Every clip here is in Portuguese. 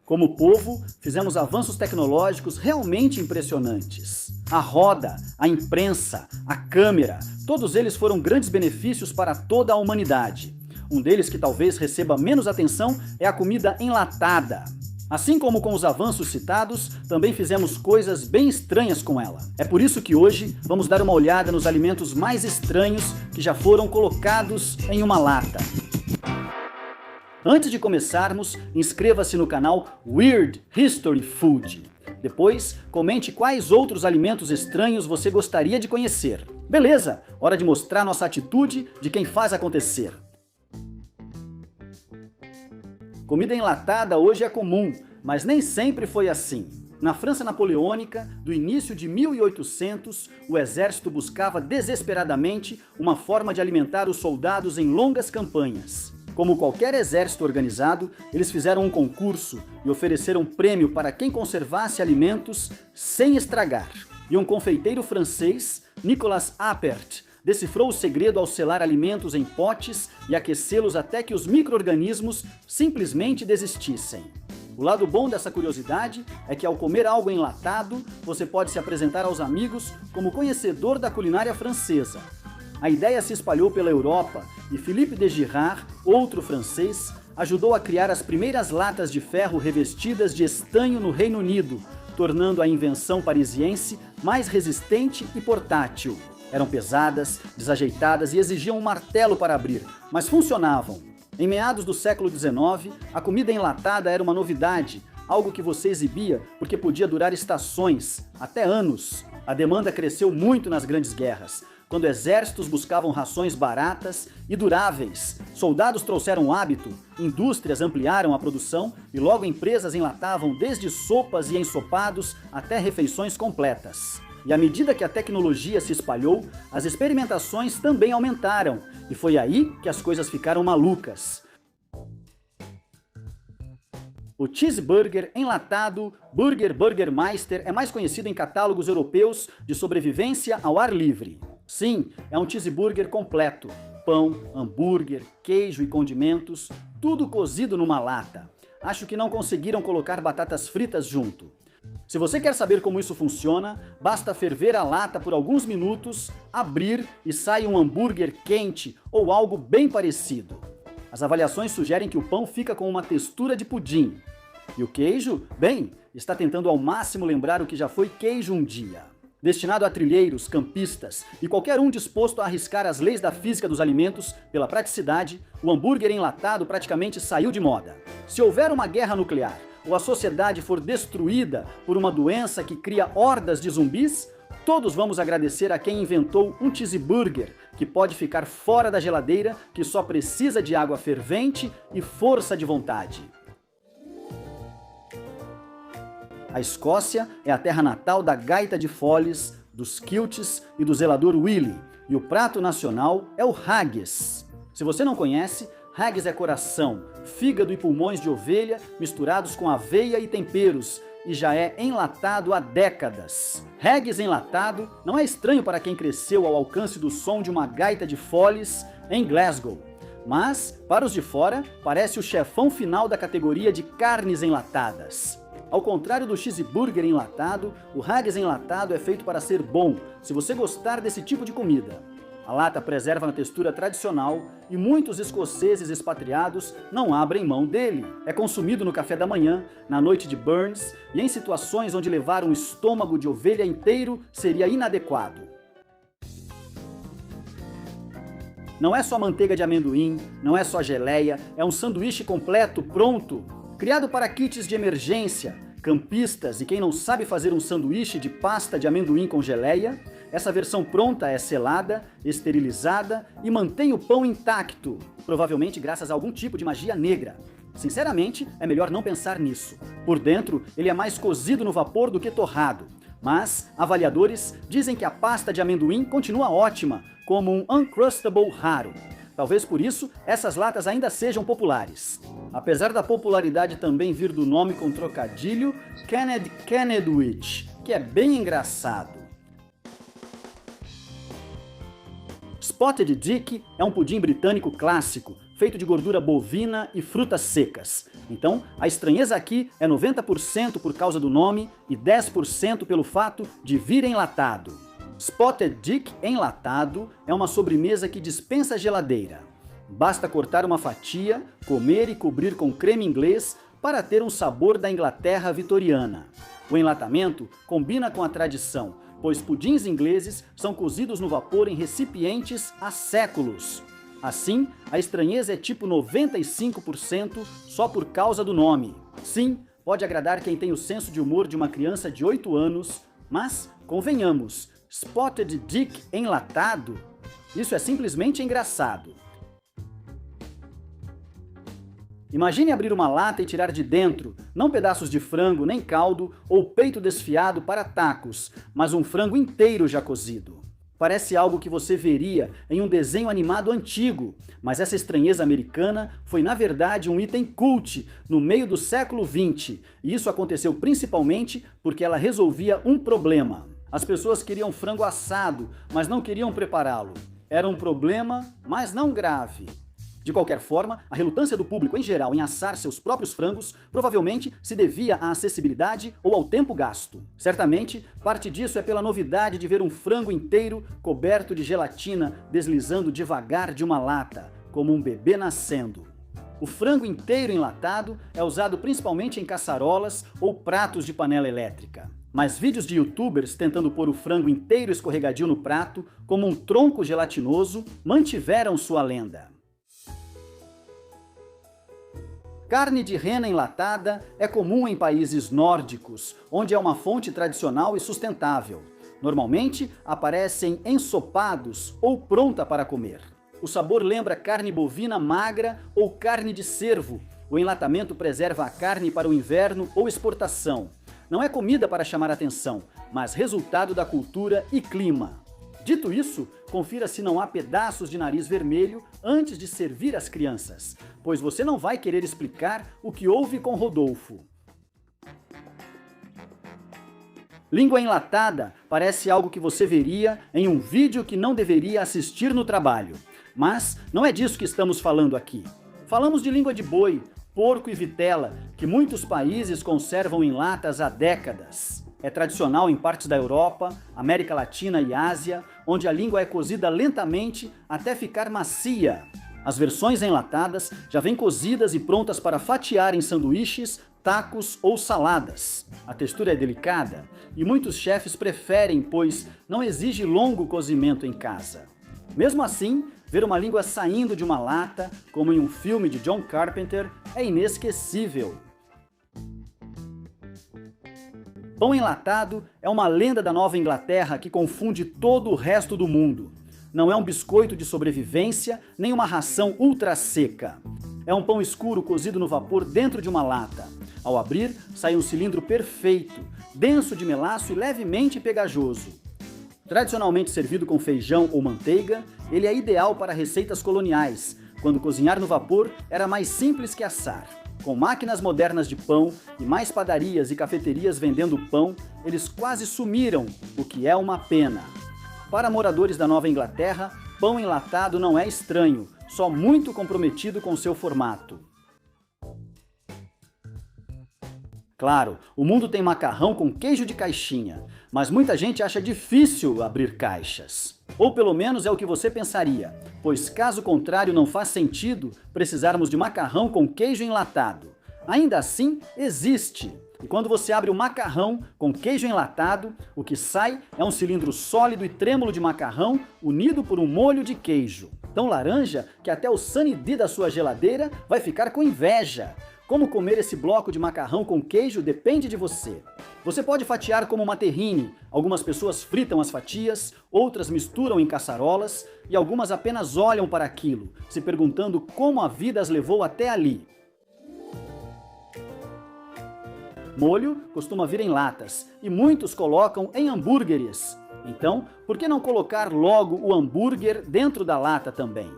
Como povo, fizemos avanços tecnológicos realmente impressionantes. A roda, a imprensa, a câmera, todos eles foram grandes benefícios para toda a humanidade. Um deles que talvez receba menos atenção é a comida enlatada. Assim como com os avanços citados, também fizemos coisas bem estranhas com ela. É por isso que hoje vamos dar uma olhada nos alimentos mais estranhos que já foram colocados em uma lata. Antes de começarmos, inscreva-se no canal Weird History Food. Depois, comente quais outros alimentos estranhos você gostaria de conhecer. Beleza, hora de mostrar nossa atitude de quem faz acontecer. Comida enlatada hoje é comum, mas nem sempre foi assim. Na França napoleônica, do início de 1800, o exército buscava desesperadamente uma forma de alimentar os soldados em longas campanhas. Como qualquer exército organizado, eles fizeram um concurso e ofereceram prêmio para quem conservasse alimentos sem estragar. E um confeiteiro francês, Nicolas Appert, decifrou o segredo ao selar alimentos em potes e aquecê-los até que os micro-organismos simplesmente desistissem. O lado bom dessa curiosidade é que ao comer algo enlatado, você pode se apresentar aos amigos como conhecedor da culinária francesa. A ideia se espalhou pela Europa e Philippe de Girard, outro francês, ajudou a criar as primeiras latas de ferro revestidas de estanho no Reino Unido, tornando a invenção parisiense mais resistente e portátil. Eram pesadas, desajeitadas e exigiam um martelo para abrir, mas funcionavam. Em meados do século XIX, a comida enlatada era uma novidade, algo que você exibia porque podia durar estações, até anos. A demanda cresceu muito nas grandes guerras, quando exércitos buscavam rações baratas e duráveis. Soldados trouxeram o hábito, indústrias ampliaram a produção e logo empresas enlatavam desde sopas e ensopados até refeições completas. E à medida que a tecnologia se espalhou, as experimentações também aumentaram, e foi aí que as coisas ficaram malucas. O cheeseburger enlatado Burgermeister é mais conhecido em catálogos europeus de sobrevivência ao ar livre. Sim, é um cheeseburger completo. Pão, hambúrguer, queijo e condimentos, tudo cozido numa lata. Acho que não conseguiram colocar batatas fritas junto. Se você quer saber como isso funciona, basta ferver a lata por alguns minutos, abrir e sai um hambúrguer quente ou algo bem parecido. As avaliações sugerem que o pão fica com uma textura de pudim. E o queijo? Bem, está tentando ao máximo lembrar o que já foi queijo um dia. Destinado a trilheiros, campistas e qualquer um disposto a arriscar as leis da física dos alimentos pela praticidade, o hambúrguer enlatado praticamente saiu de moda. Se houver uma guerra nuclear ou a sociedade for destruída por uma doença que cria hordas de zumbis, todos vamos agradecer a quem inventou um cheeseburger que pode ficar fora da geladeira, que só precisa de água fervente e força de vontade. A Escócia é a terra natal da gaita de foles, dos kilts e do zelador Willy, e o prato nacional é o haggis. Se você não conhece, haggis é coração, fígado e pulmões de ovelha misturados com aveia e temperos, e já é enlatado há décadas. Haggis enlatado não é estranho para quem cresceu ao alcance do som de uma gaita de foles em Glasgow. Mas, para os de fora, parece o chefão final da categoria de carnes enlatadas. Ao contrário do cheeseburger enlatado, o haggis enlatado é feito para ser bom, se você gostar desse tipo de comida. A lata preserva a textura tradicional e muitos escoceses expatriados não abrem mão dele. É consumido no café da manhã, na noite de Burns e em situações onde levar um estômago de ovelha inteiro seria inadequado. Não é só manteiga de amendoim, não é só geleia, é um sanduíche completo, pronto. Criado para kits de emergência, campistas e quem não sabe fazer um sanduíche de pasta de amendoim com geleia, essa versão pronta é selada, esterilizada e mantém o pão intacto, provavelmente graças a algum tipo de magia negra. Sinceramente, é melhor não pensar nisso. Por dentro, ele é mais cozido no vapor do que torrado, mas avaliadores dizem que a pasta de amendoim continua ótima, como um Uncrustable raro. Talvez por isso, essas latas ainda sejam populares. Apesar da popularidade também vir do nome com trocadilho Kennedwich, que é bem engraçado. Spotted Dick é um pudim britânico clássico, feito de gordura bovina e frutas secas. Então, a estranheza aqui é 90% por causa do nome e 10% pelo fato de vir enlatado. Spotted Dick enlatado é uma sobremesa que dispensa geladeira. Basta cortar uma fatia, comer e cobrir com creme inglês para ter um sabor da Inglaterra vitoriana. O enlatamento combina com a tradição, pois pudins ingleses são cozidos no vapor em recipientes há séculos. Assim, a estranheza é tipo 95% só por causa do nome. Sim, pode agradar quem tem o senso de humor de uma criança de 8 anos, mas, convenhamos, Spotted Dick enlatado? Isso é simplesmente engraçado. Imagine abrir uma lata e tirar de dentro, não pedaços de frango nem caldo ou peito desfiado para tacos, mas um frango inteiro já cozido. Parece algo que você veria em um desenho animado antigo, mas essa estranheza americana foi na verdade um item cult no meio do século XX, e isso aconteceu principalmente porque ela resolvia um problema. As pessoas queriam frango assado, mas não queriam prepará-lo. Era um problema, mas não grave. De qualquer forma, a relutância do público em geral em assar seus próprios frangos provavelmente se devia à acessibilidade ou ao tempo gasto. Certamente, parte disso é pela novidade de ver um frango inteiro coberto de gelatina deslizando devagar de uma lata, como um bebê nascendo. O frango inteiro enlatado é usado principalmente em caçarolas ou pratos de panela elétrica. Mas vídeos de youtubers tentando pôr o frango inteiro escorregadio no prato, como um tronco gelatinoso, mantiveram sua lenda. Carne de rena enlatada é comum em países nórdicos, onde é uma fonte tradicional e sustentável. Normalmente aparece em ensopados ou pronta para comer. O sabor lembra carne bovina magra ou carne de cervo. O enlatamento preserva a carne para o inverno ou exportação. Não é comida para chamar atenção, mas resultado da cultura e clima. Dito isso, confira se não há pedaços de nariz vermelho antes de servir às crianças, pois você não vai querer explicar o que houve com Rodolfo. Língua enlatada parece algo que você veria em um vídeo que não deveria assistir no trabalho. Mas não é disso que estamos falando aqui. Falamos de língua de boi, porco e vitela, que muitos países conservam em latas há décadas. É tradicional em partes da Europa, América Latina e Ásia, onde a língua é cozida lentamente até ficar macia. As versões enlatadas já vêm cozidas e prontas para fatiar em sanduíches, tacos ou saladas. A textura é delicada e muitos chefes preferem, pois não exige longo cozimento em casa. Mesmo assim, ver uma língua saindo de uma lata, como em um filme de John Carpenter, é inesquecível. Pão enlatado é uma lenda da Nova Inglaterra que confunde todo o resto do mundo. Não é um biscoito de sobrevivência, nem uma ração ultra seca. É um pão escuro cozido no vapor dentro de uma lata. Ao abrir, sai um cilindro perfeito, denso de melaço e levemente pegajoso. Tradicionalmente servido com feijão ou manteiga, ele é ideal para receitas coloniais, quando cozinhar no vapor era mais simples que assar. Com máquinas modernas de pão e mais padarias e cafeterias vendendo pão, eles quase sumiram, o que é uma pena. Para moradores da Nova Inglaterra, pão enlatado não é estranho, só muito comprometido com seu formato. Claro, o mundo tem macarrão com queijo de caixinha, mas muita gente acha difícil abrir caixas. Ou pelo menos é o que você pensaria, pois caso contrário não faz sentido precisarmos de macarrão com queijo enlatado. Ainda assim, existe. E quando você abre o macarrão com queijo enlatado, o que sai é um cilindro sólido e trêmulo de macarrão unido por um molho de queijo. Tão laranja que até o Sunny D da sua geladeira vai ficar com inveja. Como comer esse bloco de macarrão com queijo depende de você. Você pode fatiar como uma terrine, algumas pessoas fritam as fatias, outras misturam em caçarolas e algumas apenas olham para aquilo, se perguntando como a vida as levou até ali. Molho costuma vir em latas e muitos colocam em hambúrgueres. Então, por que não colocar logo o hambúrguer dentro da lata também?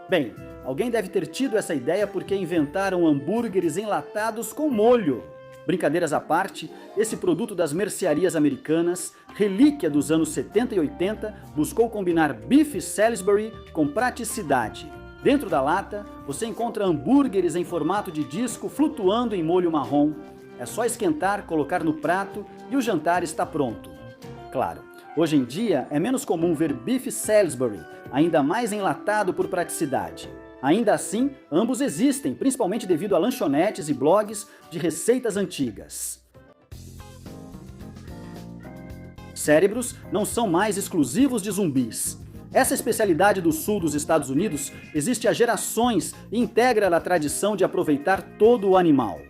Bem, alguém deve ter tido essa ideia porque inventaram hambúrgueres enlatados com molho. Brincadeiras à parte, esse produto das mercearias americanas, relíquia dos anos 70 e 80, buscou combinar bife Salisbury com praticidade. Dentro da lata, você encontra hambúrgueres em formato de disco flutuando em molho marrom. É só esquentar, colocar no prato e o jantar está pronto. Claro, hoje em dia é menos comum ver bife Salisbury, ainda mais enlatado por praticidade. Ainda assim, ambos existem, principalmente devido a lanchonetes e blogs de receitas antigas. Cérebros não são mais exclusivos de zumbis. Essa especialidade do sul dos Estados Unidos existe há gerações e integra a tradição de aproveitar todo o animal.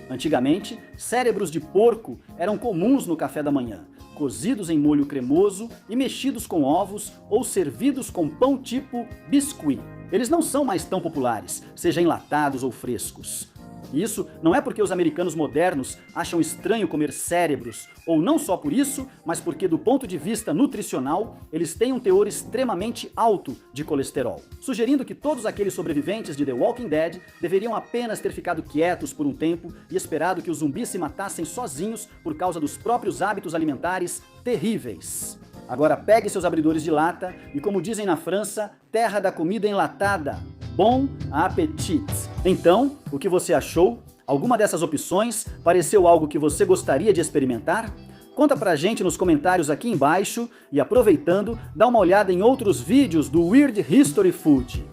Antigamente, cérebros de porco eram comuns no café da manhã, cozidos em molho cremoso e mexidos com ovos ou servidos com pão tipo biscuit. Eles não são mais tão populares, seja enlatados ou frescos. Isso não é porque os americanos modernos acham estranho comer cérebros, ou não só por isso, mas porque do ponto de vista nutricional, eles têm um teor extremamente alto de colesterol, sugerindo que todos aqueles sobreviventes de The Walking Dead deveriam apenas ter ficado quietos por um tempo e esperado que os zumbis se matassem sozinhos por causa dos próprios hábitos alimentares terríveis. Agora pegue seus abridores de lata e, como dizem na França, terra da comida enlatada. Bon appétit! Então, o que você achou? Alguma dessas opções pareceu algo que você gostaria de experimentar? Conta pra gente nos comentários aqui embaixo e, aproveitando, dá uma olhada em outros vídeos do Weird History Food.